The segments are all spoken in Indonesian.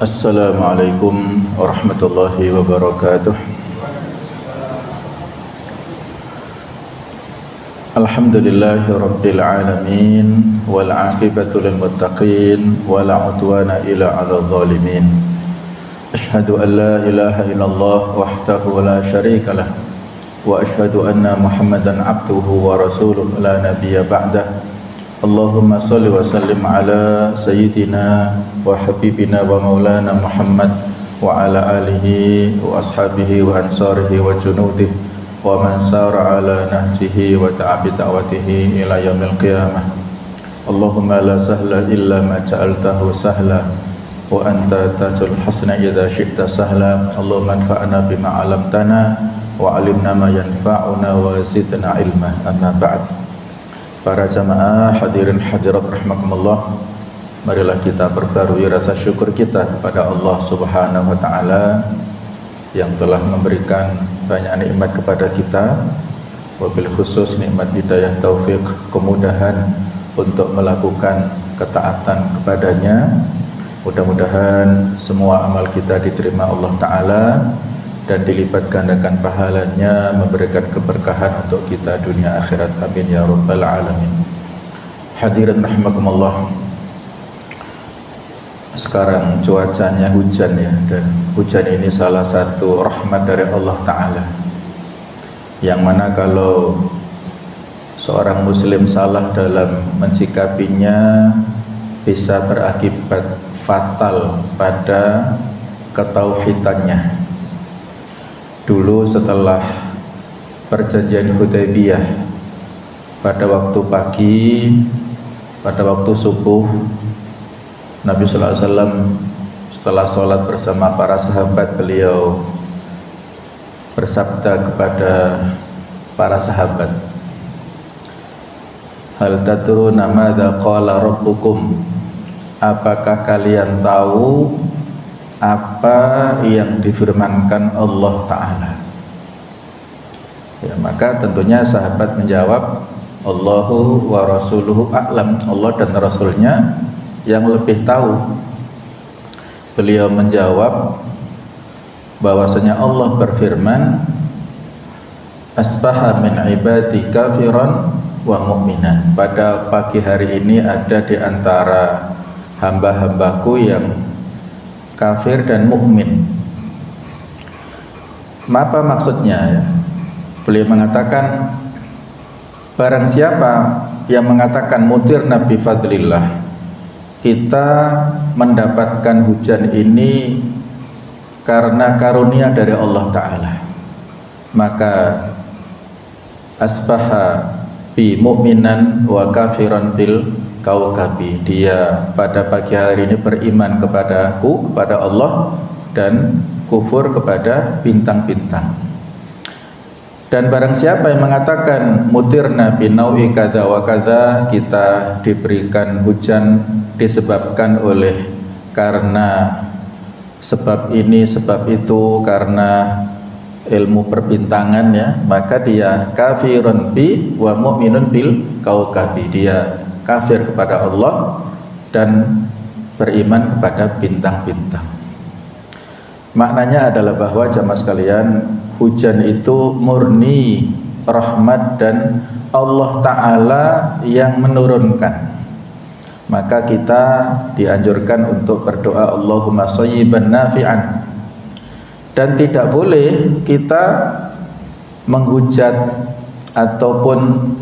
Assalamualaikum warahmatullahi wabarakatuh. Alhamdulillahi rabbil alamin, wal aqibatu lil muttaqin, wala udwana illa 'alal zalimin. Asyhadu an la ilaha illallah wahdahu la syarikalah, wa asyhadu anna Muhammadan 'abduhu wa rasuluhu la nabiyya ba'dah. Allahumma salli wa sallim ala sayyidina wa habibina wa maulana Muhammad wa ala alihi wa ashabihi wa ansarihi wa junudihi wa man sara ala nahjihi wa ta'abi da'watihi ila yaumil qiyamah. Allahumma la sahla illa ma ja'altahu sahla wa anta tajul hasna idza syi'ta sahla. Allahumma anfa'na bima 'allamtana wa 'allimna ma yanfa'una wa zidna ilma. Amma ba'd. Para jamaah hadirin hadirat rahimakumullah, marilah kita perbarui rasa syukur kita kepada Allah Subhanahu wa taala yang telah memberikan banyak nikmat kepada kita, wabil khusus nikmat hidayah, taufik, kemudahan untuk melakukan ketaatan kepadanya. Mudah-mudahan semua amal kita diterima Allah taala dan dilipat gandakan pahalanya, memberikan keberkahan untuk kita dunia akhirat. Amin ya rabbal alamin. Hadirin rahimakumullah, sekarang cuacanya hujan ya, dan hujan ini salah satu rahmat dari Allah Ta'ala, yang mana kalau seorang muslim salah dalam mensikapinya bisa berakibat fatal pada ketauhidannya. Dulu setelah perjanjian Hudaybiyah, pada waktu pagi, pada waktu subuh, Nabi sallallahu alaihi wasallam setelah sholat bersama para sahabat, beliau bersabda kepada para sahabat, hal tadruna madza qala rabbukum, apakah kalian tahu apa yang difirmankan Allah Ta'ala? Ya, maka tentunya sahabat menjawab, Allahu wa rasuluhu a'lam, Allah dan Rasulnya yang lebih tahu. Beliau menjawab bahwasanya Allah berfirman, asbaha min ibadi kafiran wa mu'minan, pada pagi hari ini ada di antara hamba-hambaku yang kafir dan mukmin. Apa maksudnya? Beliau mengatakan, barang siapa yang mengatakan mutir nabi fadlillah, kita mendapatkan hujan ini karena karunia dari Allah Ta'ala, maka asbaha bi mu'minan wa kafiran bil kaukabi, dia pada pagi hari ini beriman kepadaku, kepada Allah, dan kufur kepada bintang-bintang. Dan barang siapa yang mengatakan mutirna binaui kadza wa kadza, kita diberikan hujan disebabkan oleh karena sebab ini sebab itu, karena ilmu perbintangan ya, maka dia kafirun bi wa mu'minun bil kaukabi, dia kafir kepada Allah dan beriman kepada bintang-bintang. Maknanya adalah bahwa jamaah sekalian, hujan itu murni rahmat dan Allah Ta'ala yang menurunkan. Maka kita dianjurkan untuk berdoa Allahumma shayyiban nafi'an, dan tidak boleh kita menghujat ataupun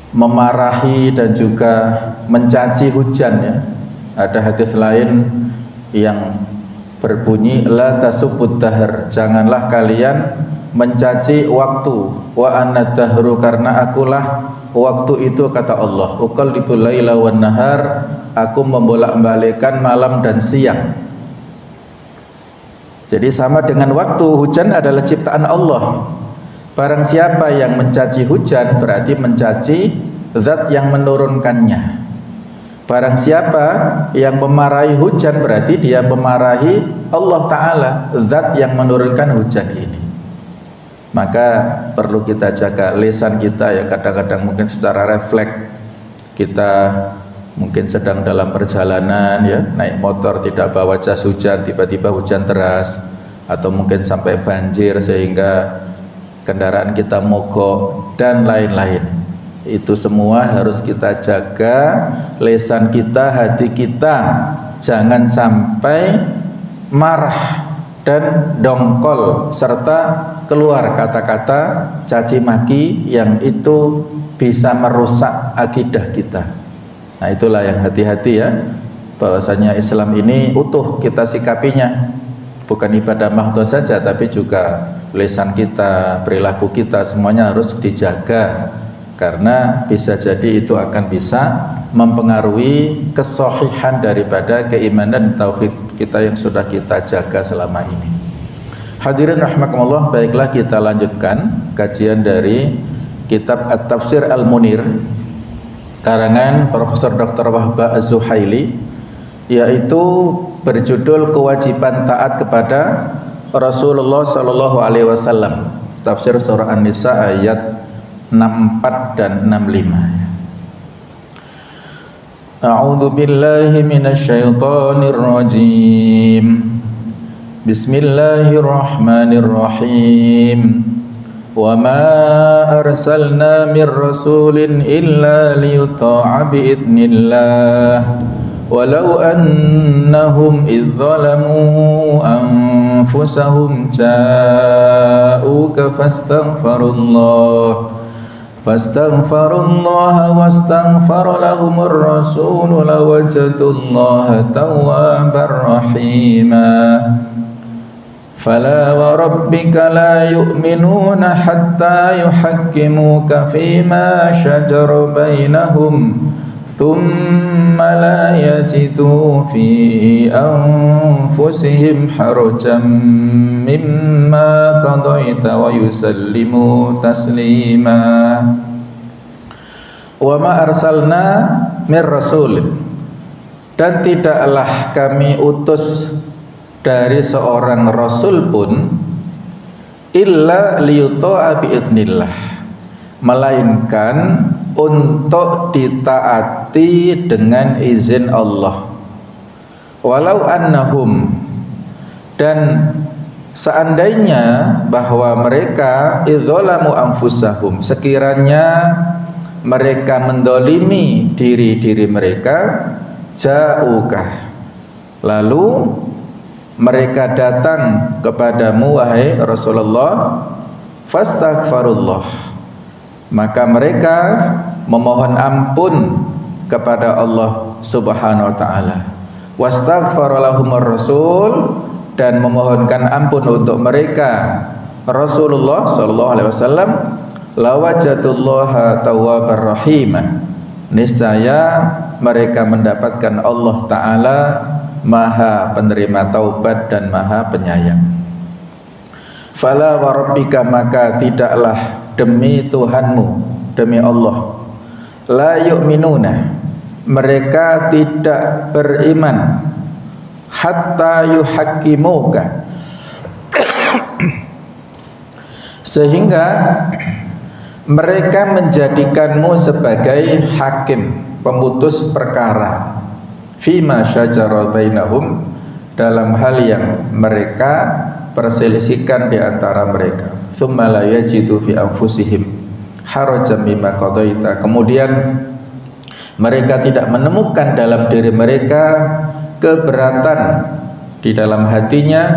memarahi dan juga mencaci hujan ya. Ada hadis lain yang berbunyi la tasubbud dahr, janganlah kalian mencaci waktu, wa anad dahru, karena akulah waktu itu, kata Allah, uqallibul laila wan nahar, aku membolak-balikkan malam dan siang. Jadi sama dengan waktu, hujan adalah ciptaan Allah. Barang siapa yang mencaci hujan berarti mencaci zat yang menurunkannya. Barang siapa yang memarahi hujan berarti dia memarahi Allah Ta'ala, zat yang menurunkan hujan ini. Maka perlu kita jaga lisan kita ya. Kadang-kadang mungkin secara refleks kita mungkin sedang dalam perjalanan ya, naik motor tidak bawa jas hujan, tiba-tiba hujan deras, atau mungkin sampai banjir sehingga kendaraan kita mogok dan lain-lain. Itu semua harus kita jaga lisan kita, hati kita, jangan sampai marah dan dongkol serta keluar kata-kata caci maki yang itu bisa merusak akidah kita. Nah, itulah yang hati-hati ya, bahwasanya Islam ini utuh kita sikapinya, bukan ibadah mahdoh saja, tapi juga lisan kita, perilaku kita, semuanya harus dijaga. Karena bisa jadi itu akan bisa mempengaruhi kesohihan daripada keimanan tauhid kita yang sudah kita jaga selama ini. Hadirin rahimakumullah, baiklah kita lanjutkan kajian dari kitab At-Tafsir Al-Munir karangan Profesor Dr. Wahbah Az-Zuhaili, yaitu berjudul Kewajiban Taat kepada Rasulullah Sallallahu Alaihi Wasallam. Tafsir surah An-Nisa ayat 64 dan 65. A'udzu billahi minasyaitonir rajim. Bismillahirrahmanirrahim. Wa ma arsalna mir rasulin illa liyuta'a bi idznillah. Walau annahum idz zalamu anfusahum ja'uka fastaghfirullaha wastaghfara lahumur rasul lawajadallaha tawwabar rahima. Fala wa rabbika la yu'minuna hatta yuhakkimuka fima shajara bainahum thumma la yajidu fi anfusihim harajan mimma qadaita wa yusallimu taslima. Wa ma arsalna mir rasul, dan tidaklah kami utus dari seorang rasul pun illa liyuta'a bi'idznillah, melainkan untuk ditaati dengan izin Allah. Walau annahum, dan seandainya bahwa mereka idzalamu anfusahum, sekiranya mereka mendolimi diri-diri mereka, ja'uka, lalu mereka datang kepadamu wahai Rasulullah, fastaghfirullah, maka mereka memohon ampun kepada Allah Subhanahu wa taala. Wastaghfara lahumur rasul, dan memohonkan ampun untuk mereka Rasulullah sallallahu alaihi wasallam, lawajatullaha tawwabar rahim, niscaya mereka mendapatkan Allah taala Maha penerima taubat dan Maha penyayang. Fala wa rabbika, maka tidaklah demi Tuhanmu, demi Allah, la yu'minuna, mereka tidak beriman, hatta yuhakkimuka, sehingga mereka menjadikanmu sebagai hakim, pemutus perkara, fima syajara bainahum, dalam hal yang mereka perselisihkan di antara mereka. Tsumma la yajidu fi anfusihim harajan mimma qadaita, kemudian mereka tidak menemukan dalam diri mereka keberatan di dalam hatinya,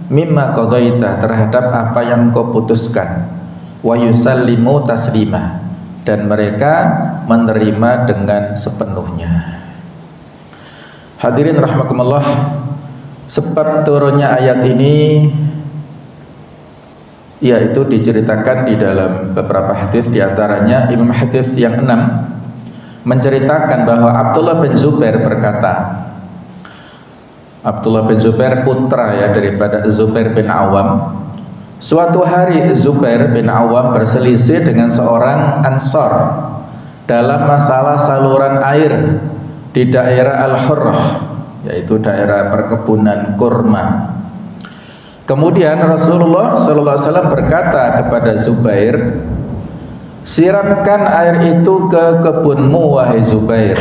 mimma qadaita, terhadap apa yang kau putuskan, wa yusallimu taslima, dan mereka menerima dengan sepenuhnya. Hadirin rahimakumullah, sebab turunnya ayat ini yaitu diceritakan di dalam beberapa hadis, di antaranya Imam hadis yang 6 menceritakan bahwa Abdullah bin Zubair berkata, Abdullah bin Zubair putra ya daripada Zubair bin Awam, suatu hari Zubair bin Awam berselisih dengan seorang Ansar dalam masalah saluran air di daerah Al-Hurrah, yaitu daerah perkebunan kurma. Kemudian Rasulullah SAW berkata kepada Zubair, siramkan air itu ke kebunmu wahai Zubair,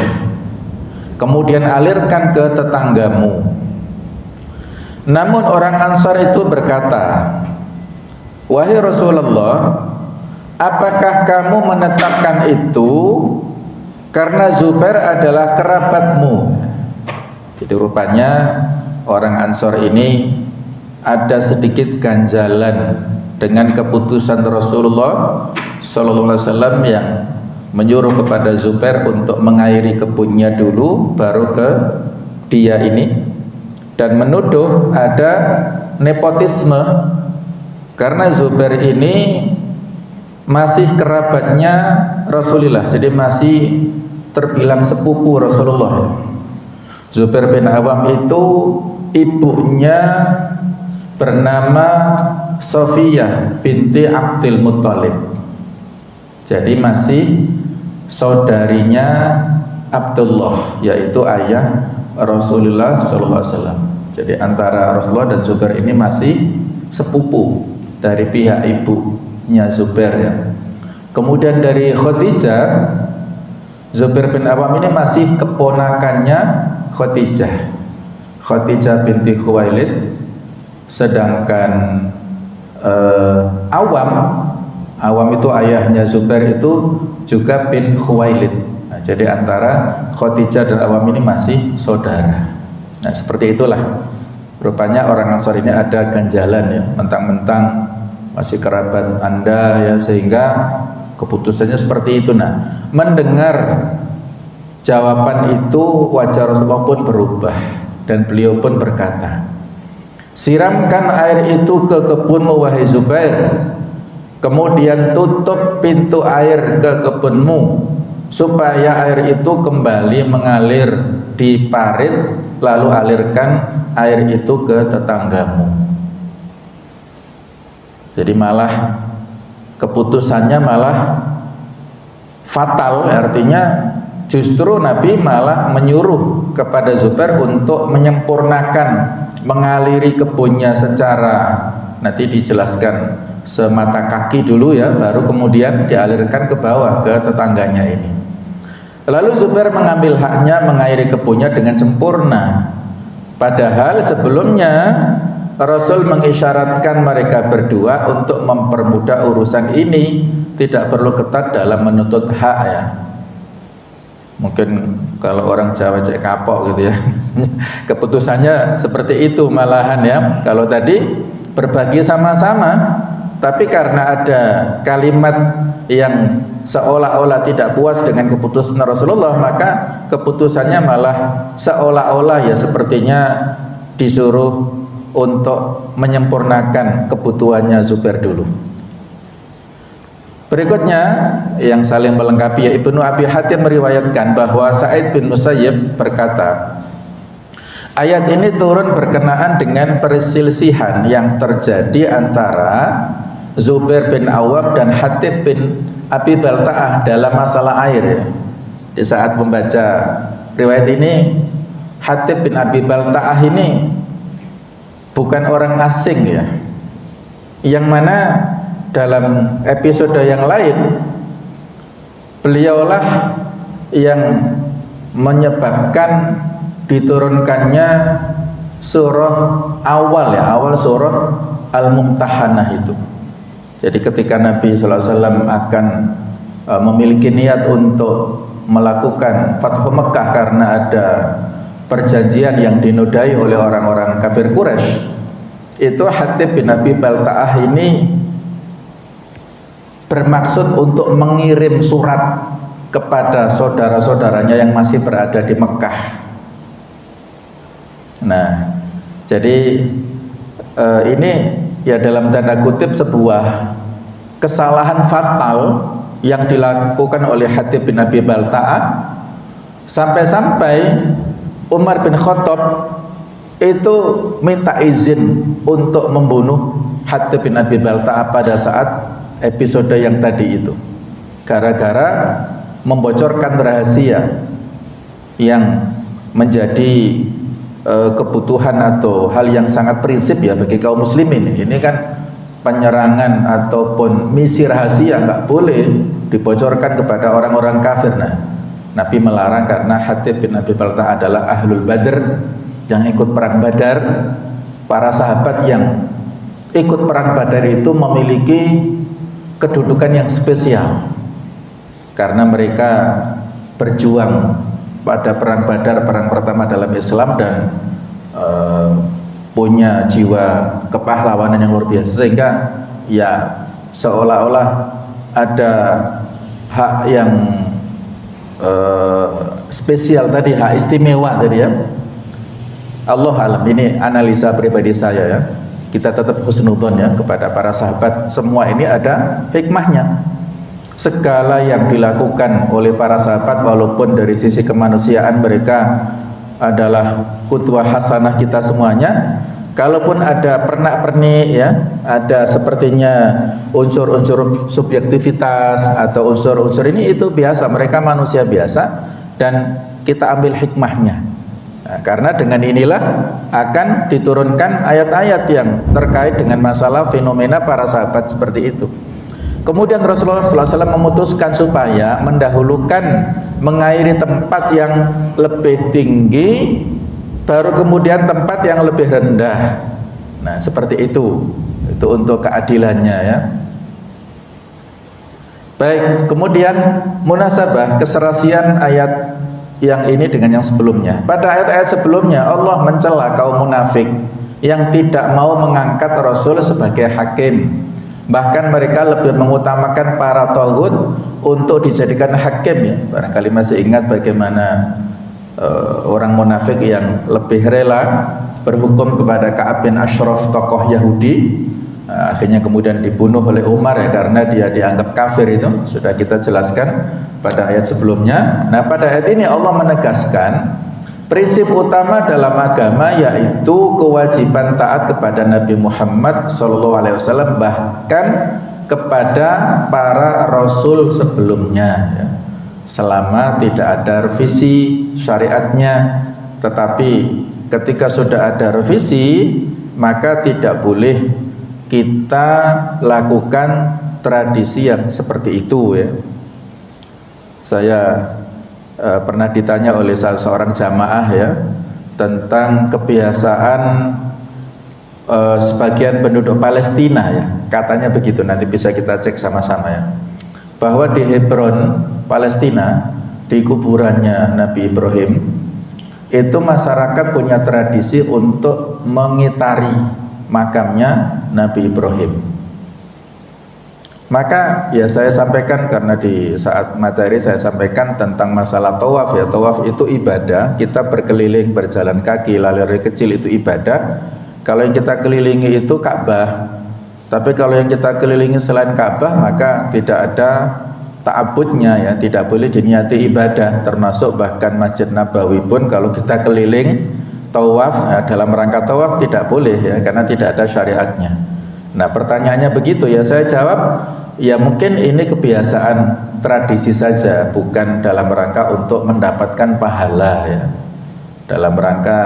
kemudian alirkan ke tetanggamu. Namun orang Ansar itu berkata, wahai Rasulullah, apakah kamu menetapkan itu karena Zubair adalah kerabatmu? Jadi rupanya orang Ansar ini ada sedikit ganjalan dengan keputusan Rasulullah SAW yang menyuruh kepada Zubair untuk mengairi kebunnya dulu, baru ke dia ini, dan menuduh ada nepotisme karena Zubair ini masih kerabatnya Rasulullah, jadi masih terbilang sepupu Rasulullah. Zubair bin Awam itu ibunya bernama Sofiyah binti Abdul Muttalib, jadi masih saudarinya Abdullah, yaitu ayah Rasulullah SAW. Jadi antara Rasulullah dan Zubair ini masih sepupu dari pihak ibunya Zubair ya. Kemudian dari Khadijah, Zubair bin Awam ini masih keponakannya Khadijah binti Khuwailid. Sedangkan Awam itu ayahnya Zubair itu juga bin Khuwailid. Nah, jadi antara Khadijah dan Awam ini masih saudara. Nah, seperti itulah. Rupanya orang Ansar ini ada ganjalan ya, mentang-mentang masih kerabat Anda ya, sehingga keputusannya seperti itu. Nah, mendengar jawaban itu wajah Rasulullah pun berubah dan beliau pun berkata, siramkan air itu ke kebunmu wahai Zubair, kemudian tutup pintu air ke kebunmu supaya air itu kembali mengalir di parit, lalu alirkan air itu ke tetanggamu. Jadi malah keputusannya malah fatal, artinya justru Nabi malah menyuruh kepada Zubair untuk menyempurnakan, mengaliri kebunnya secara, nanti dijelaskan, semata kaki dulu ya, baru kemudian dialirkan ke bawah ke tetangganya ini. Lalu Zubair mengambil haknya mengairi kebunnya dengan sempurna, padahal sebelumnya Rasul mengisyaratkan mereka berdua untuk mempermudah urusan ini, tidak perlu ketat dalam menuntut hak ya. Mungkin kalau orang Jawa cek kapok gitu ya. Keputusannya seperti itu malahan ya. Kalau tadi berbagi sama-sama, tapi karena ada kalimat yang seolah-olah tidak puas dengan keputusan Rasulullah, maka keputusannya malah seolah-olah ya sepertinya disuruh untuk menyempurnakan kebutuhannya Zubair dulu. Berikutnya yang saling melengkapi ya, Ibnu Abi Hatim meriwayatkan bahwa Sa'id bin Musayyib berkata, ayat ini turun berkenaan dengan perselisihan yang terjadi antara Zubair bin Awam dan Hatib bin Abi Balta'ah dalam masalah air ya. Di saat membaca riwayat ini, Hatib bin Abi Balta'ah ini bukan orang asing ya, yang mana dalam episode yang lain beliaulah yang menyebabkan diturunkannya surah awal ya, awal surah Al-Mumtahanah itu. Jadi ketika Nabi SAW akan memiliki niat untuk melakukan Fathu Mekah karena ada perjanjian yang dinodai oleh orang-orang kafir Quraisy, itu Hatib bin Abi Balta'ah ini bermaksud untuk mengirim surat kepada saudara-saudaranya yang masih berada di Mekah. Nah, jadi ini ya dalam tanda kutip sebuah kesalahan fatal yang dilakukan oleh Hatib bin Abi Balta'ah, sampai-sampai Umar bin Khattab itu minta izin untuk membunuh Hatib bin Abi Balta'ah pada saat episode yang tadi itu, gara-gara membocorkan rahasia yang menjadi kebutuhan atau hal yang sangat prinsip ya bagi kaum muslimin. Ini kan penyerangan ataupun misi rahasia nggak boleh dibocorkan kepada orang-orang kafir. Nah, Nabi melarang karena Hatib bin Abi Balta'ah adalah ahlul Badr yang ikut perang Badar. Para sahabat yang ikut perang Badar itu memiliki kedudukan yang spesial karena mereka berjuang pada perang Badar, perang pertama dalam Islam, dan punya jiwa kepahlawanan yang luar biasa, sehingga ya seolah-olah ada hak yang spesial tadi, hak istimewa tadi ya. Allah alam, ini analisa pribadi saya ya. Kita tetap husnudzon ya kepada para sahabat. Semua ini ada hikmahnya. Segala yang dilakukan oleh para sahabat, walaupun dari sisi kemanusiaan mereka adalah qudwah hasanah kita semuanya, kalaupun ada pernak-pernik ya, ada sepertinya unsur-unsur subjektivitas atau unsur-unsur ini, itu biasa, mereka manusia biasa dan kita ambil hikmahnya. Nah, karena dengan inilah akan diturunkan ayat-ayat yang terkait dengan masalah fenomena para sahabat seperti itu. Kemudian Rasulullah SAW memutuskan supaya mendahulukan mengairi tempat yang lebih tinggi, baru kemudian tempat yang lebih rendah. Nah, seperti itu untuk keadilannya ya. Baik, kemudian munasabah keserasian ayat yang ini dengan yang sebelumnya. Pada ayat-ayat sebelumnya Allah mencela kaum munafik yang tidak mau mengangkat Rasul sebagai hakim. Bahkan mereka lebih mengutamakan para taghut untuk dijadikan hakim ya. Barangkali masih ingat bagaimana orang munafik yang lebih rela berhukum kepada Ka'ab bin Ashraf, tokoh Yahudi, akhirnya kemudian dibunuh oleh Umar ya, karena dia dianggap kafir. Itu sudah kita jelaskan pada ayat sebelumnya. Nah, pada ayat ini Allah menegaskan prinsip utama dalam agama, yaitu kewajiban taat kepada Nabi Muhammad SAW, bahkan kepada para rasul sebelumnya ya. Selama tidak ada revisi syariatnya. Tetapi ketika sudah ada revisi, maka tidak boleh kita lakukan tradisi yang seperti itu ya. Saya pernah ditanya oleh salah seorang jamaah ya tentang kebiasaan sebagian penduduk Palestina ya, katanya begitu, nanti bisa kita cek sama-sama ya, bahwa di Hebron, Palestina, di kuburannya Nabi Ibrahim itu masyarakat punya tradisi untuk mengitari makamnya Nabi Ibrahim. Maka ya saya sampaikan, karena di saat materi saya sampaikan tentang masalah tawaf ya. Tawaf itu ibadah, kita berkeliling, berjalan kaki, lari kecil itu ibadah. Kalau yang kita kelilingi itu Ka'bah. Tapi kalau yang kita kelilingi selain Ka'bah, maka tidak ada ta'abudnya ya, tidak boleh diniati ibadah. Termasuk bahkan Masjid Nabawi pun kalau kita keliling tawaf ya, dalam rangka tawaf tidak boleh ya, karena tidak ada syariatnya. Nah, pertanyaannya begitu ya, saya jawab ya mungkin ini kebiasaan tradisi saja, bukan dalam rangka untuk mendapatkan pahala ya. Dalam rangka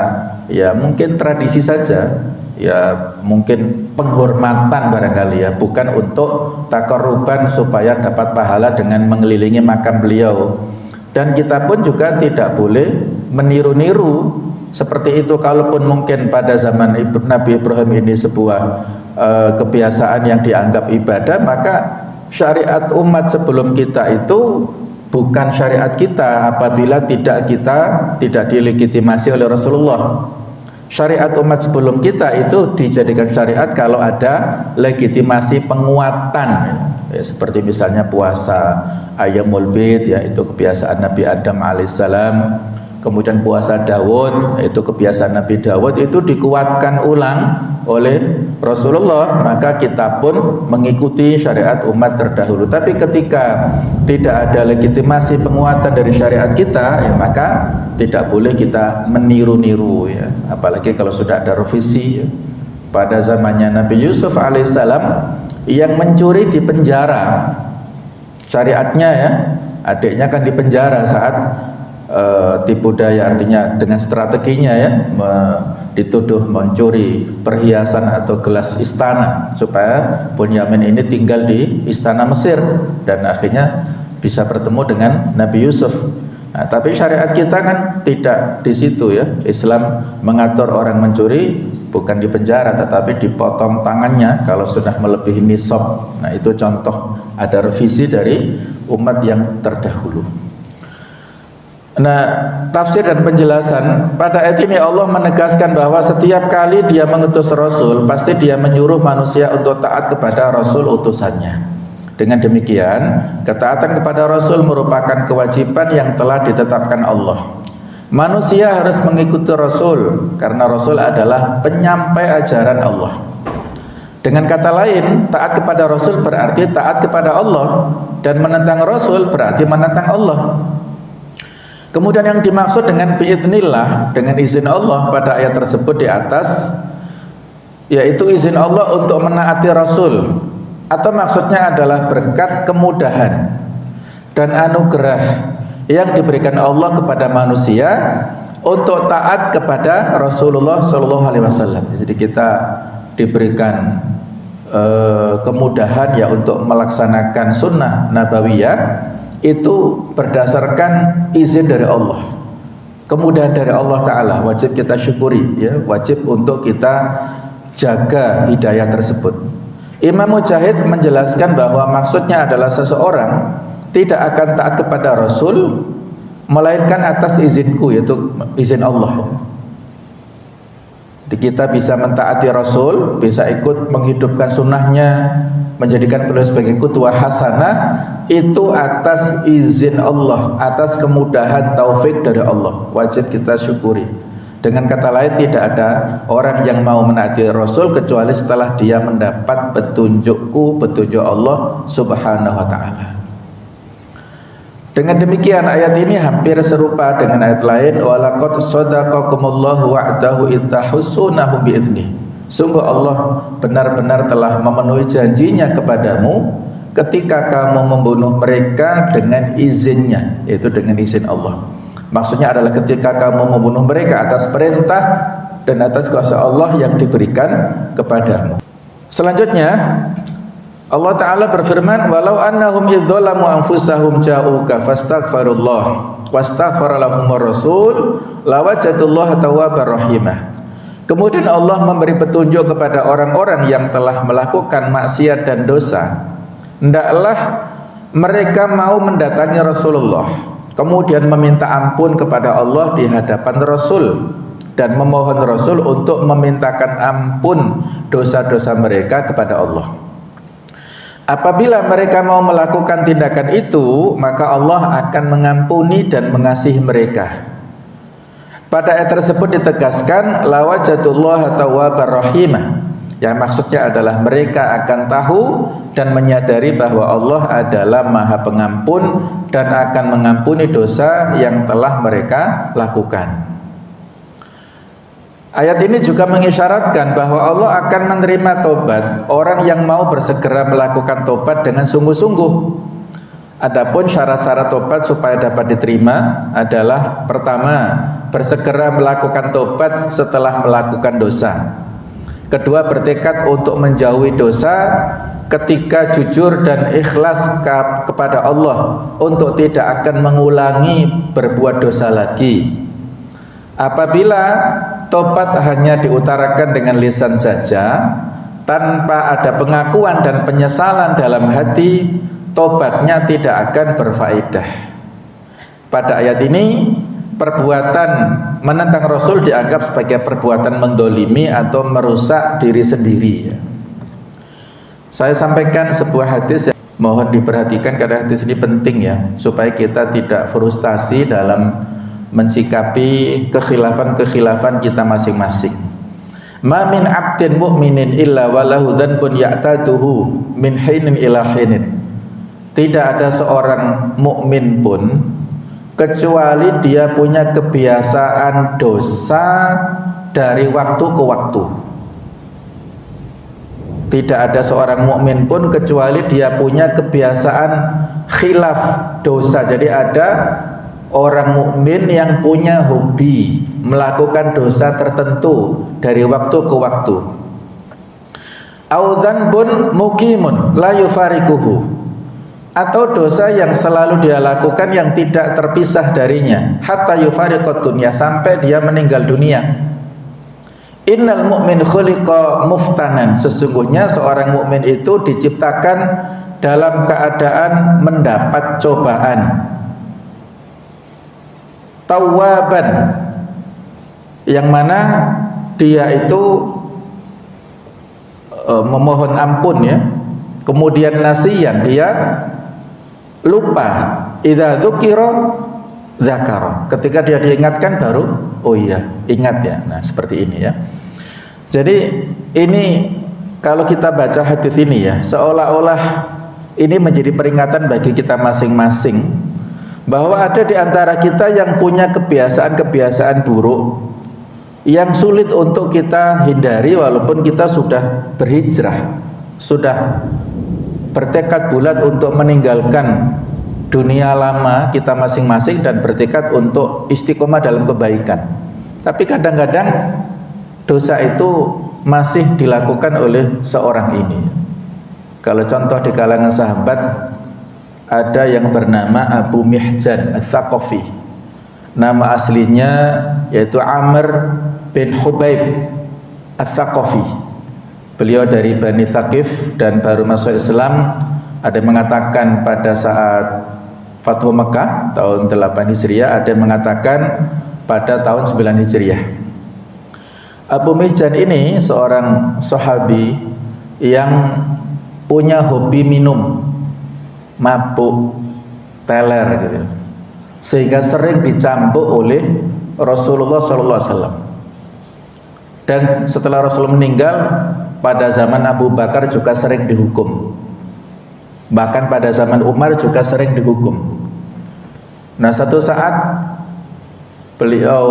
ya mungkin tradisi saja ya, mungkin penghormatan barangkali ya, bukan untuk taqarruban supaya dapat pahala dengan mengelilingi makam beliau. Dan kita pun juga tidak boleh meniru-niru seperti itu. Kalaupun mungkin pada zaman Nabi Ibrahim ini sebuah kebiasaan yang dianggap ibadah, maka syariat umat sebelum kita itu bukan syariat kita apabila tidak dilegitimasi oleh Rasulullah. Syariat umat sebelum kita itu dijadikan syariat kalau ada legitimasi penguatan ya, seperti misalnya puasa Ayyamul Bid ya, itu kebiasaan Nabi Adam alaihissalam. Kemudian puasa Dawud, itu kebiasaan Nabi Dawud, itu dikuatkan ulang oleh Rasulullah, maka kita pun mengikuti syariat umat terdahulu. Tapi ketika tidak ada legitimasi penguatan dari syariat kita ya, maka tidak boleh kita meniru-niru ya. Apalagi kalau sudah ada revisi ya. Pada zamannya Nabi Yusuf alaihissalam yang mencuri di penjara, syariatnya ya, adiknya kan di penjara saat tipu daya, artinya dengan strateginya ya, dituduh mencuri perhiasan atau gelas istana supaya Bunyamin ini tinggal di istana Mesir dan akhirnya bisa bertemu dengan Nabi Yusuf. Nah, tapi syariat kita kan tidak di situ ya. Islam mengatur orang mencuri bukan di penjara tetapi dipotong tangannya kalau sudah melebihi nisab. Nah, itu contoh ada revisi dari umat yang terdahulu. Nah, tafsir dan penjelasan pada ayat ini Allah menegaskan bahwa setiap kali dia mengutus Rasul pasti dia menyuruh manusia untuk taat kepada Rasul utusannya. Dengan demikian, ketaatan kepada Rasul merupakan kewajiban yang telah ditetapkan Allah. Manusia harus mengikuti Rasul karena Rasul adalah penyampai ajaran Allah. Dengan kata lain, taat kepada Rasul berarti taat kepada Allah, dan menentang Rasul berarti menentang Allah. Kemudian yang dimaksud dengan biidznillah, dengan izin Allah pada ayat tersebut di atas, yaitu izin Allah untuk menaati Rasul, atau maksudnya adalah berkat kemudahan dan anugerah yang diberikan Allah kepada manusia untuk taat kepada Rasulullah SAW. Jadi kita diberikan kemudahan ya untuk melaksanakan sunnah nabawiyah itu berdasarkan izin dari Allah, kemudahan dari Allah Ta'ala, wajib kita syukuri ya, wajib untuk kita jaga hidayah tersebut. Imam Mujahid menjelaskan bahwa maksudnya adalah seseorang tidak akan taat kepada Rasul melainkan atas izinku, yaitu izin Allah. Jadi kita bisa mentaati Rasul, bisa ikut menghidupkan sunnahnya, menjadikan beliau sebagai qudwah hasanah, itu atas izin Allah, atas kemudahan taufik dari Allah, wajib kita syukuri. Dengan kata lain, tidak ada orang yang mau menaati Rasul kecuali setelah dia mendapat petunjuk Allah Subhanahu wa ta'ala. Dengan demikian ayat ini hampir serupa dengan ayat lain, walaqad shadaqakumullahu wa'dahu ittahussunahum bi'idnih. Sungguh Allah benar-benar telah memenuhi janjinya kepadamu ketika kamu membunuh mereka dengan izinnya, yaitu dengan izin Allah. Maksudnya adalah ketika kamu membunuh mereka atas perintah dan atas kuasa Allah yang diberikan kepadamu. Selanjutnya Allah Ta'ala berfirman, walau annahum idzalamu anfusahum ja'uka fastaghfirullah wastaghfara lahumur rasul lawajatullaha tawwabar rahimah. Kemudian Allah memberi petunjuk kepada orang-orang yang telah melakukan maksiat dan dosa, hendaklah mereka mau mendatangi Rasulullah, kemudian meminta ampun kepada Allah di hadapan Rasul, dan memohon Rasul untuk memintakan ampun dosa-dosa mereka kepada Allah. Apabila mereka mau melakukan tindakan itu, maka Allah akan mengampuni dan mengasihi mereka. Pada ayat tersebut ditegaskan lawajatullah tawwabar rahimah, yang maksudnya adalah mereka akan tahu dan menyadari bahwa Allah adalah Maha Pengampun dan akan mengampuni dosa yang telah mereka lakukan. Ayat ini juga mengisyaratkan bahwa Allah akan menerima tobat orang yang mau bersegera melakukan tobat dengan sungguh-sungguh. Adapun syarat-syarat tobat supaya dapat diterima adalah: pertama, bersegera melakukan tobat setelah melakukan dosa. Kedua, bertekad untuk menjauhi dosa ketika jujur dan ikhlas kepada Allah untuk tidak akan mengulangi berbuat dosa lagi. Apabila tobat hanya diutarakan dengan lisan saja tanpa ada pengakuan dan penyesalan dalam hati, tobatnya tidak akan berfaedah. Pada ayat ini, perbuatan menentang Rasul dianggap sebagai perbuatan mendolimi atau merusak diri sendiri. Saya sampaikan sebuah hadis yang mohon diperhatikan karena hadis ini penting ya, supaya kita tidak frustasi dalam mensikapi kekhilafan-kekhilafan kita masing-masing. Ma min 'abdin mu'minin illa walahu dzanbun ya'taduhu min hinin ila hinin. Tidak ada seorang mukmin pun kecuali dia punya kebiasaan dosa dari waktu ke waktu. Tidak ada seorang mukmin pun kecuali dia punya kebiasaan khilaf dosa. Jadi ada orang mukmin yang punya hobi melakukan dosa tertentu dari waktu ke waktu. Au dzanbun muqimun la yufariquhu, atau dosa yang selalu dia lakukan yang tidak terpisah darinya hatta yufariqad dunya, sampai dia meninggal dunia. Innal mu'min khuliqa muftanan, sesungguhnya seorang mukmin itu diciptakan dalam keadaan mendapat cobaan. Tawwaban, yang mana dia itu memohon ampun ya. Kemudian nasiyan, dia lupa. Idza dzukira dzakara, ketika dia diingatkan baru oh iya ingat ya. Nah seperti ini ya. Jadi ini kalau kita baca hadis ini ya, seolah-olah ini menjadi peringatan bagi kita masing-masing bahwa ada di antara kita yang punya kebiasaan-kebiasaan buruk yang sulit untuk kita hindari walaupun kita sudah berhijrah, sudah bertekad bulat untuk meninggalkan dunia lama kita masing-masing dan bertekad untuk istiqomah dalam kebaikan. Tapi kadang-kadang dosa itu masih dilakukan oleh seorang ini. Kalau contoh di kalangan sahabat ada yang bernama Abu Mihjan Ats-Tsaqafi. Nama aslinya yaitu Amr bin Hubaib Ats-Tsaqafi. Beliau dari Bani Tsaqif dan baru masuk Islam. Ada yang mengatakan pada saat Fathu Mekah tahun 8 Hijriah, ada yang mengatakan pada tahun 9 Hijriah. Abu Mihjan ini seorang sahabi yang punya hobi minum, mabuk, teler gitu, sehingga sering dicambuk oleh Rasulullah SAW. Dan setelah Rasul meninggal, pada zaman Abu Bakar juga sering dihukum. Bahkan pada zaman Umar juga sering dihukum. Nah satu saat beliau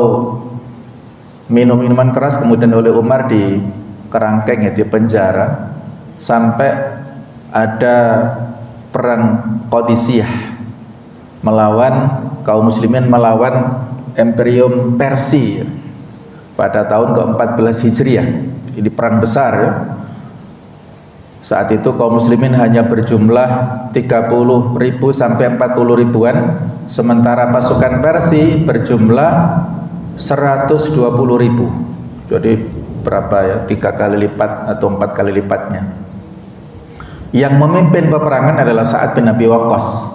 minum minuman keras, kemudian oleh Umar di kerangkeng ya, di penjara, sampai ada perang Qadisiyah melawan kaum muslimin, melawan Imperium Persia pada tahun ke-14 Hijriah. Ini perang besar ya. Saat itu kaum muslimin hanya berjumlah 30.000 sampai 40.000-an, sementara pasukan Persia berjumlah 120.000. Jadi berapa ya? 3 kali lipat atau 4 kali lipatnya. Yang memimpin peperangan adalah Sa'ad bin Abi Waqqas.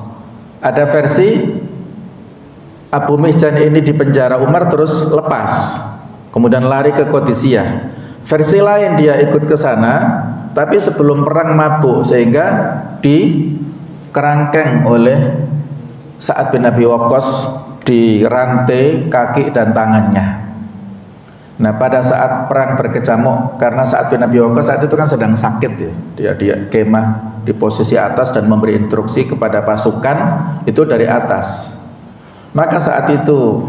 Ada versi Abu Mihjan ini di penjara Umar terus lepas, kemudian lari ke Qadisiyah. Versi lain dia ikut ke sana, tapi sebelum perang mabuk sehingga dikerangkeng oleh Sa'ad bin Abi Waqqas, dirantai kaki dan tangannya. Nah pada saat perang berkecamuk, karena Sa'ad bin Abi Waqqas saat itu kan sedang sakit ya, dia kemah di posisi atas dan memberi instruksi kepada pasukan itu dari atas. Maka saat itu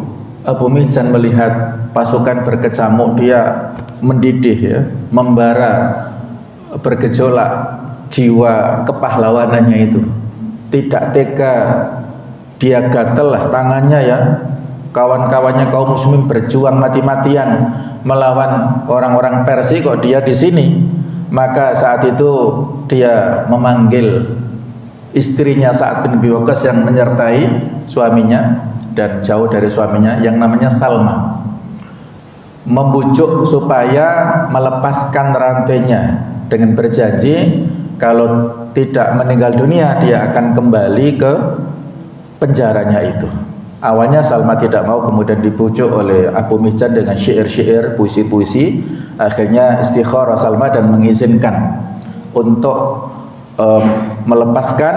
Abu Mihjan melihat pasukan berkecamuk, dia mendidih ya, membara, bergejolak jiwa kepahlawanannya itu. Tidak tega, dia gatel lah tangannya ya. Kawan-kawannya kaum muslimin berjuang mati-matian melawan orang-orang Persia, kok dia di sini. Maka saat itu dia memanggil istrinya Sa'ad bin Abi Waqqas yang menyertai suaminya dan jauh dari suaminya, yang namanya Salma, membujuk supaya melepaskan rantainya dengan berjanji kalau tidak meninggal dunia dia akan kembali ke penjaranya itu. Awalnya Salma tidak mau, kemudian dibujuk oleh Abu Mihjan dengan syair-syair, puisi-puisi. Akhirnya istikharah Salma dan mengizinkan untuk melepaskan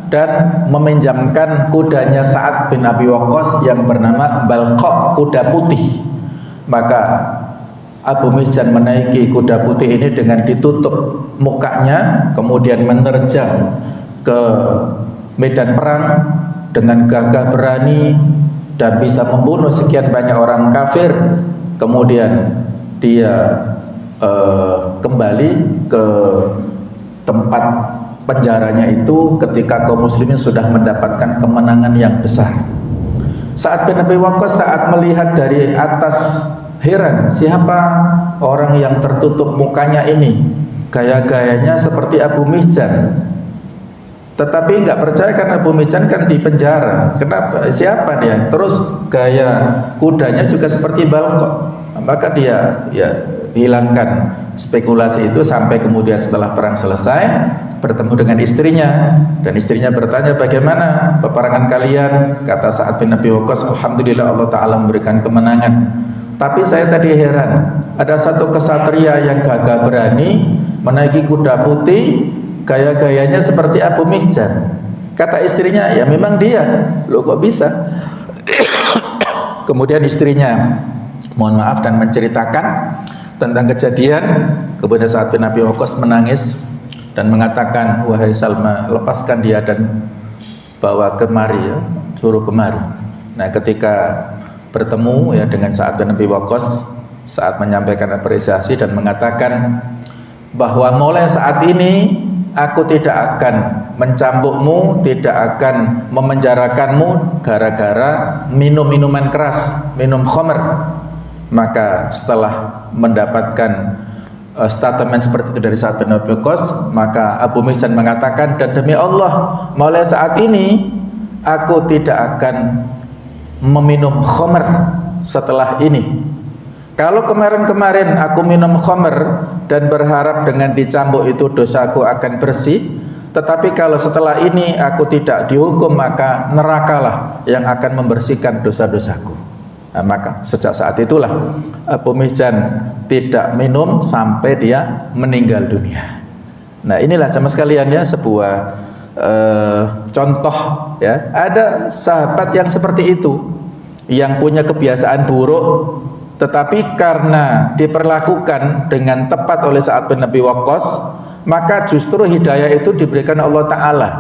dan meminjamkan kudanya Sa'ad bin Abi Waqqas yang bernama Balqa, kuda putih. Maka Abu Mihjan menaiki kuda putih ini dengan ditutup mukanya, kemudian menerjang ke medan perang dengan gagah berani dan bisa membunuh sekian banyak orang kafir. Kemudian dia kembali ke tempat penjaranya itu ketika kaum muslimin sudah mendapatkan kemenangan yang besar. Sa'ad bin Abi Waqqas saat melihat dari atas heran, siapa orang yang tertutup mukanya ini, gaya-gayanya seperti Abu Mihjan. Tetapi nggak percaya karena Abu Mihjan kan di penjara. Kenapa? Siapa dia? Terus gaya kudanya juga seperti Balqok. Maka dia hilangkan spekulasi itu sampai kemudian setelah perang selesai bertemu dengan istrinya, dan istrinya bertanya, bagaimana peperangan kalian? Kata Sa'ad bin Abi Waqqas, alhamdulillah Allah Ta'ala memberikan kemenangan. Tapi saya tadi heran, ada satu kesatria yang gagah berani menaiki kuda putih, gaya-gayanya seperti Abu Mihjan. Kata istrinya, ya memang dia. Loh kok bisa? Kemudian istrinya mohon maaf dan menceritakan tentang kejadian. Kemudian Sa'ad bin Abi Waqqas menangis dan mengatakan, wahai Salma, lepaskan dia dan bawa kemari ya, suruh kemari. Nah, ketika bertemu ya dengan Sa'ad bin Abi Waqqas, saat menyampaikan apresiasi dan mengatakan bahwa mulai saat ini aku tidak akan mencambukmu, tidak akan memenjarakanmu gara-gara minum minuman keras, minum khamr. Maka setelah mendapatkan statement seperti itu dari Sa'ad bin Abi Waqqas, maka Abu Mihjan mengatakan, dan demi Allah, mulai saat ini aku tidak akan meminum khamr setelah ini. Kalau kemarin-kemarin aku minum khamr dan berharap dengan dicambuk itu dosaku akan bersih, tetapi kalau setelah ini aku tidak dihukum, maka nerakalah yang akan membersihkan dosa-dosaku. Nah, maka sejak saat itulah Abu Mihjan tidak minum sampai dia meninggal dunia. Nah, inilah jamaah sekalian ya, sebuah contoh ya. Ada sahabat yang seperti itu, yang punya kebiasaan buruk, tetapi karena diperlakukan dengan tepat oleh Sa'ad bin Abi Waqqas, maka justru hidayah itu diberikan Allah Ta'ala.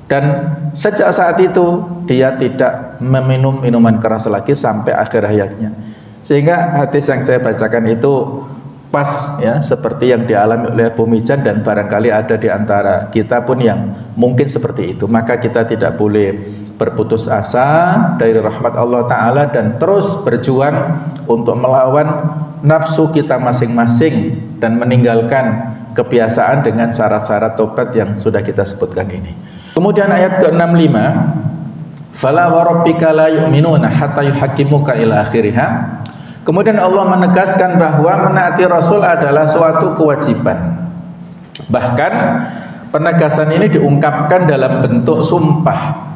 Dan sejak saat itu dia tidak meminum minuman keras lagi sampai akhir hayatnya. Sehingga hadis yang saya bacakan itu pas ya, seperti yang dialami oleh Abu Mihjan, dan barangkali ada di antara kita pun yang mungkin seperti itu. Maka kita tidak boleh berputus asa dari rahmat Allah Ta'ala dan terus berjuang untuk melawan nafsu kita masing-masing dan meninggalkan kebiasaan dengan syarat-syarat tobat yang sudah kita sebutkan ini. Kemudian ayat ke-65, fala wa rabbika la yu'minuna hatta yuhaqqimuka ila akhiriha. Kemudian Allah menegaskan bahwa menaati Rasul adalah suatu kewajiban. Bahkan penegasan ini diungkapkan dalam bentuk sumpah,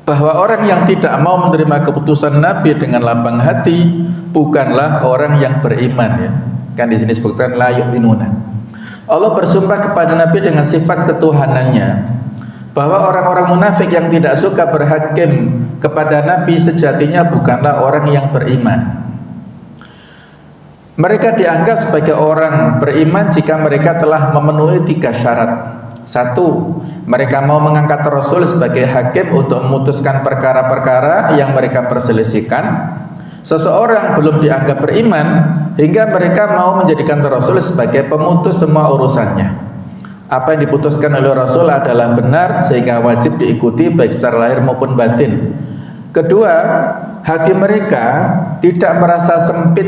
bahwa orang yang tidak mau menerima keputusan Nabi dengan lapang hati bukanlah orang yang beriman ya. Kan di sini disebutkan la yu'minuna. Allah bersumpah kepada Nabi dengan sifat ketuhanannya, bahwa orang-orang munafik yang tidak suka berhakim kepada Nabi sejatinya bukanlah orang yang beriman. Mereka dianggap sebagai orang beriman jika mereka telah memenuhi 3 syarat. 1, mereka mau mengangkat Rasul sebagai hakim untuk memutuskan perkara-perkara yang mereka perselisihkan. Seseorang belum dianggap beriman hingga mereka mau menjadikan Rasul sebagai pemutus semua urusannya. Apa yang diputuskan oleh Rasul adalah benar sehingga wajib diikuti baik secara lahir maupun batin. Kedua, hati mereka tidak merasa sempit,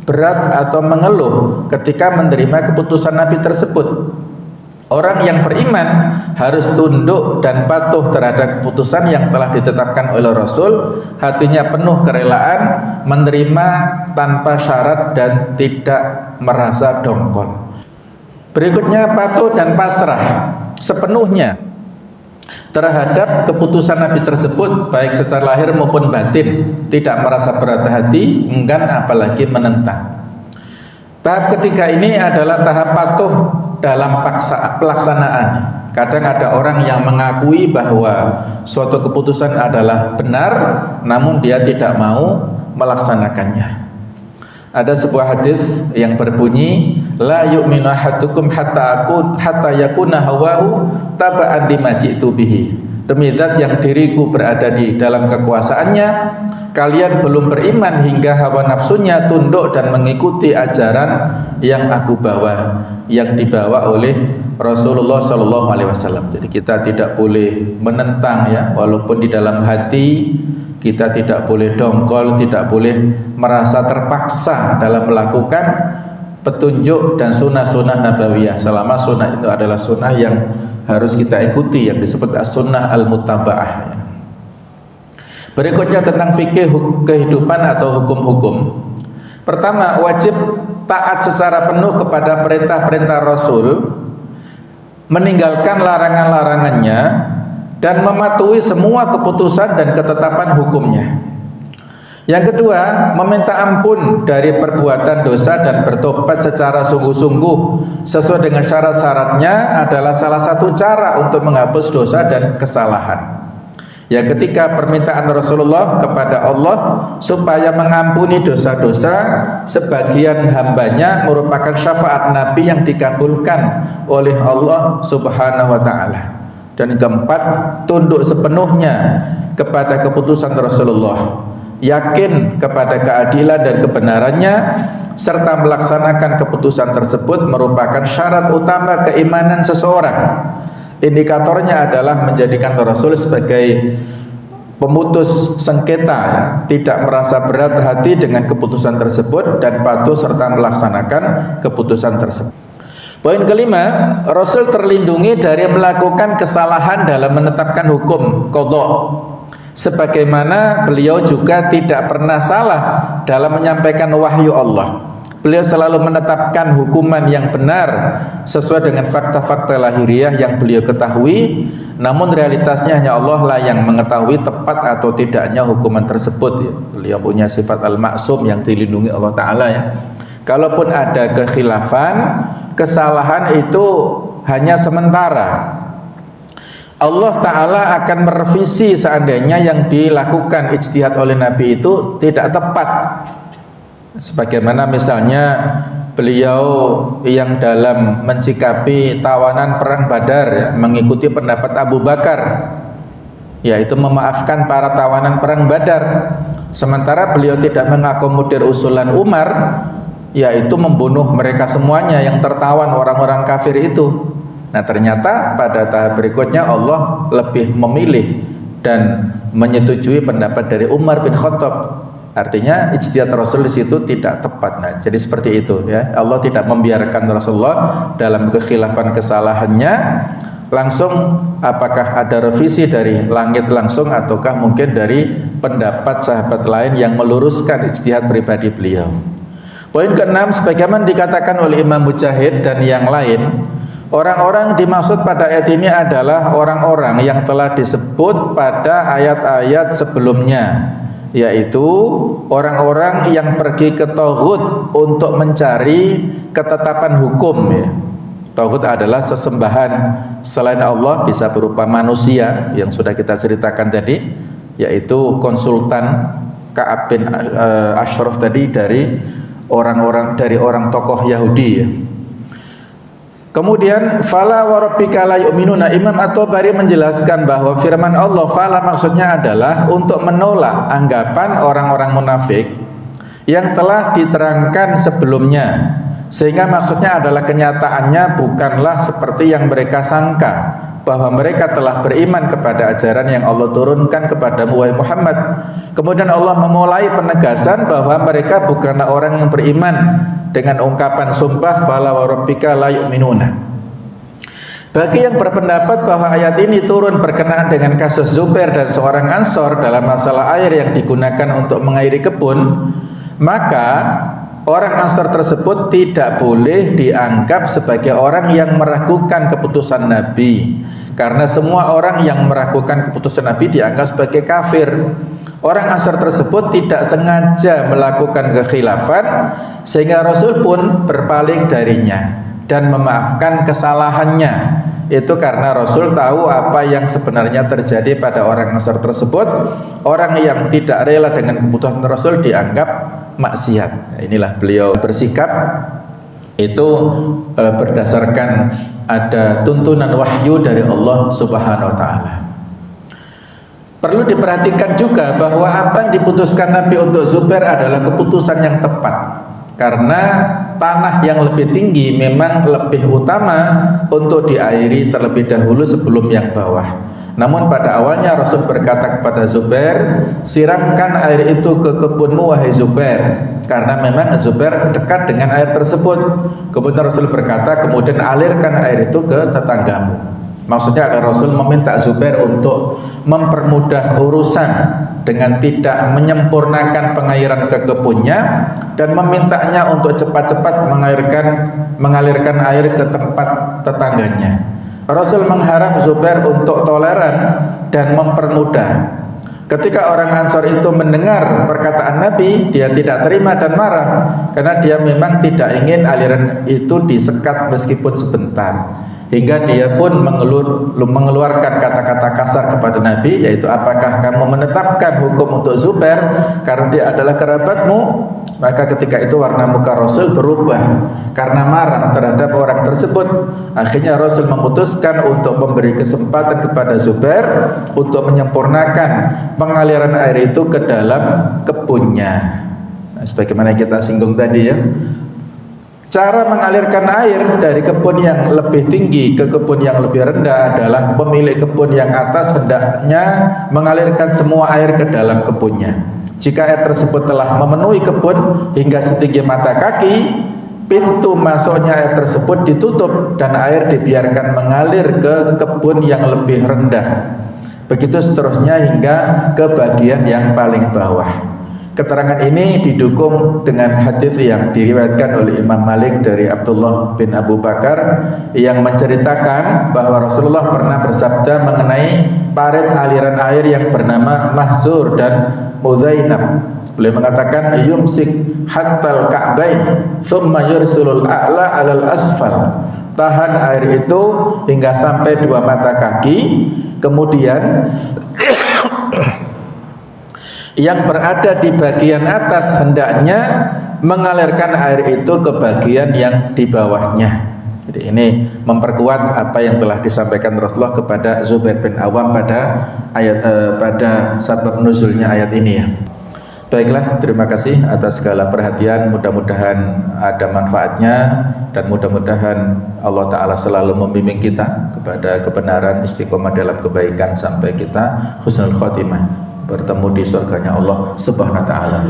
berat atau mengeluh ketika menerima keputusan Nabi tersebut. Orang yang beriman harus tunduk dan patuh terhadap keputusan yang telah ditetapkan oleh Rasul. Hatinya penuh kerelaan, menerima tanpa syarat dan tidak merasa dongkol. Berikutnya, patuh dan pasrah sepenuhnya terhadap keputusan Nabi tersebut baik secara lahir maupun batin, tidak merasa berat hati, enggan apalagi menentang. Tahap ketiga ini adalah tahap patuh dalam pelaksanaan. Kadang ada orang yang mengakui bahwa suatu keputusan adalah benar, namun dia tidak mau melaksanakannya. Ada sebuah hadis yang berbunyi, la yu'minu ahadukum hatta yakuna hawahu taba'an lima ji'tu bihi. Demi zat yang diriku berada di dalam kekuasaannya, kalian belum beriman hingga hawa nafsunya tunduk dan mengikuti ajaran yang aku bawa, yang dibawa oleh Rasulullah SAW. Jadi kita tidak boleh menentang ya, walaupun di dalam hati kita tidak boleh dongkol, tidak boleh merasa terpaksa dalam melakukan petunjuk dan sunnah-sunnah nabawiyah, selama sunnah itu adalah sunnah yang harus kita ikuti, yang disebut as-sunnah al-muttaba'ah. Berikutnya tentang fikih kehidupan atau hukum-hukum. Pertama, wajib taat secara penuh kepada perintah-perintah Rasul, meninggalkan larangan-larangannya, dan mematuhi semua keputusan dan ketetapan hukumnya. Yang kedua, meminta ampun dari perbuatan dosa dan bertobat secara sungguh-sungguh sesuai dengan syarat-syaratnya adalah salah satu cara untuk menghapus dosa dan kesalahan. Yang ketiga, permintaan Rasulullah kepada Allah supaya mengampuni dosa-dosa sebagian hambanya merupakan syafaat Nabi yang dikabulkan oleh Allah Subhanahu wa ta'ala. Dan keempat, tunduk sepenuhnya kepada keputusan Rasulullah, yakin kepada keadilan dan kebenarannya, serta melaksanakan keputusan tersebut merupakan syarat utama keimanan seseorang. Indikatornya adalah menjadikan Rasul sebagai pemutus sengketa, tidak merasa berat hati dengan keputusan tersebut dan patuh serta melaksanakan keputusan tersebut. Poin kelima, Rasul terlindungi dari melakukan kesalahan dalam menetapkan hukum qadha, sebagaimana beliau juga tidak pernah salah dalam menyampaikan wahyu Allah. Beliau selalu menetapkan hukuman yang benar sesuai dengan fakta-fakta lahiriah yang beliau ketahui, namun realitasnya hanya Allah lah yang mengetahui tepat atau tidaknya hukuman tersebut. Beliau punya sifat al-ma'sum yang dilindungi Allah Ta'ala ya. Kalaupun ada kekhilafan, kesalahan itu hanya sementara. Allah Ta'ala akan merevisi seandainya yang dilakukan ijtihad oleh Nabi itu tidak tepat. Sebagaimana misalnya beliau yang dalam mensikapi tawanan perang Badar ya, mengikuti pendapat Abu Bakar, yaitu memaafkan para tawanan perang Badar, sementara beliau tidak mengakomodir usulan Umar, yaitu membunuh mereka semuanya yang tertawan orang-orang kafir itu. Nah ternyata pada tahap berikutnya Allah lebih memilih dan menyetujui pendapat dari Umar bin Khattab. Artinya ijtihad Rasul di situ tidak tepat. Nah, jadi seperti itu ya. Allah tidak membiarkan Rasulullah dalam kekhilafan kesalahannya langsung, apakah ada revisi dari langit langsung ataukah mungkin dari pendapat sahabat lain yang meluruskan ijtihad pribadi beliau. Poin keenam, sebagaimana dikatakan oleh Imam Mujahid dan yang lain, orang-orang dimaksud pada ayat ini adalah orang-orang yang telah disebut pada ayat-ayat sebelumnya, yaitu orang-orang yang pergi ke Taghut untuk mencari ketetapan hukum ya. Taghut adalah sesembahan selain Allah, bisa berupa manusia yang sudah kita ceritakan tadi, yaitu konsultan Ka'ab bin Ashraf tadi dari orang tokoh Yahudi ya. Kemudian fala wa rabbika la yu'minuna, Imam At-Tabari menjelaskan bahwa firman Allah fala maksudnya adalah untuk menolak anggapan orang-orang munafik yang telah diterangkan sebelumnya, sehingga maksudnya adalah kenyataannya bukanlah seperti yang mereka sangka, bahwa mereka telah beriman kepada ajaran yang Allah turunkan kepada Muhammad. Kemudian Allah memulai penegasan bahwa mereka bukanlah orang yang beriman dengan ungkapan sumpah fala wa rabbika la yu'minuna. Bagi yang berpendapat bahwa ayat ini turun berkenaan dengan kasus Zubair dan seorang Ansor dalam masalah air yang digunakan untuk mengairi kebun, maka orang Ansor tersebut tidak boleh dianggap sebagai orang yang meragukan keputusan Nabi, karena semua orang yang meragukan keputusan Nabi dianggap sebagai kafir. Orang Ansor tersebut tidak sengaja melakukan kekhilafan, sehingga Rasul pun berpaling darinya dan memaafkan kesalahannya. Itu karena Rasul tahu apa yang sebenarnya terjadi pada orang Ansor tersebut. Orang yang tidak rela dengan keputusan Rasul dianggap maksiat. Nah, inilah beliau bersikap itu berdasarkan ada tuntunan wahyu dari Allah Subhanahu wa ta'ala. Perlu diperhatikan juga bahwa apa yang diputuskan Nabi untuk Zubair adalah keputusan yang tepat, karena tanah yang lebih tinggi memang lebih utama untuk diairi terlebih dahulu sebelum yang bawah. Namun pada awalnya Rasul berkata kepada Zubair, siramkan air itu ke kebunmu wahai Zubair, karena memang Zubair dekat dengan air tersebut. Kemudian Rasul berkata, kemudian alirkan air itu ke tetanggamu. Maksudnya adalah Rasul meminta Zubair untuk mempermudah urusan dengan tidak menyempurnakan pengairan ke kebunnya, dan memintanya untuk cepat-cepat mengalirkan air ke tempat tetangganya. Rasul mengharap Zubair untuk toleran dan mempermudah. Ketika orang Ansor itu mendengar perkataan Nabi, dia tidak terima dan marah, karena dia memang tidak ingin aliran itu disekat meskipun sebentar. Hingga dia pun mengeluarkan kata-kata kasar kepada Nabi, yaitu, apakah kamu menetapkan hukum untuk Zubair karena dia adalah kerabatmu? Maka ketika itu warna muka Rasul berubah karena marah terhadap orang tersebut. Akhirnya Rasul memutuskan untuk memberi kesempatan kepada Zubair untuk menyempurnakan pengaliran air itu ke dalam kebunnya. Nah, sebagaimana kita singgung tadi ya, cara mengalirkan air dari kebun yang lebih tinggi ke kebun yang lebih rendah adalah pemilik kebun yang atas hendaknya mengalirkan semua air ke dalam kebunnya. Jika air tersebut telah memenuhi kebun hingga setinggi mata kaki, pintu masuknya air tersebut ditutup dan air dibiarkan mengalir ke kebun yang lebih rendah. Begitu seterusnya hingga ke bagian yang paling bawah. Keterangan ini didukung dengan hadis yang diriwayatkan oleh Imam Malik dari Abdullah bin Abu Bakar yang menceritakan bahwa Rasulullah pernah bersabda mengenai parit aliran air yang bernama Mahzur dan Mudzainab. Beliau mengatakan, yumsik hattal ka'bain thumma yursulul a'la 'alal asfal. Tahan air itu hingga sampai 2 mata kaki, kemudian yang berada di bagian atas hendaknya mengalirkan air itu ke bagian yang di bawahnya. Jadi ini memperkuat apa yang telah disampaikan Rasulullah kepada Zubair bin Awam pada sabab nuzulnya ayat ini ya. Baiklah, terima kasih atas segala perhatian. Mudah-mudahan ada manfaatnya, dan mudah-mudahan Allah Ta'ala selalu membimbing kita kepada kebenaran, istiqomah dalam kebaikan sampai kita husnul khotimah, bertemu di surganya Allah Subhanahu wa taala.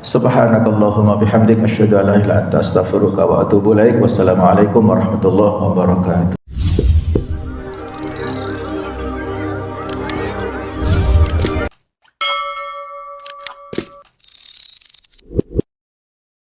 Subhanakallahumma bihamdik asyhadu an la ilaha illa anta astaghfiruka wa atubu ilaik. Wassalamualaikum warahmatullahi wabarakatuh.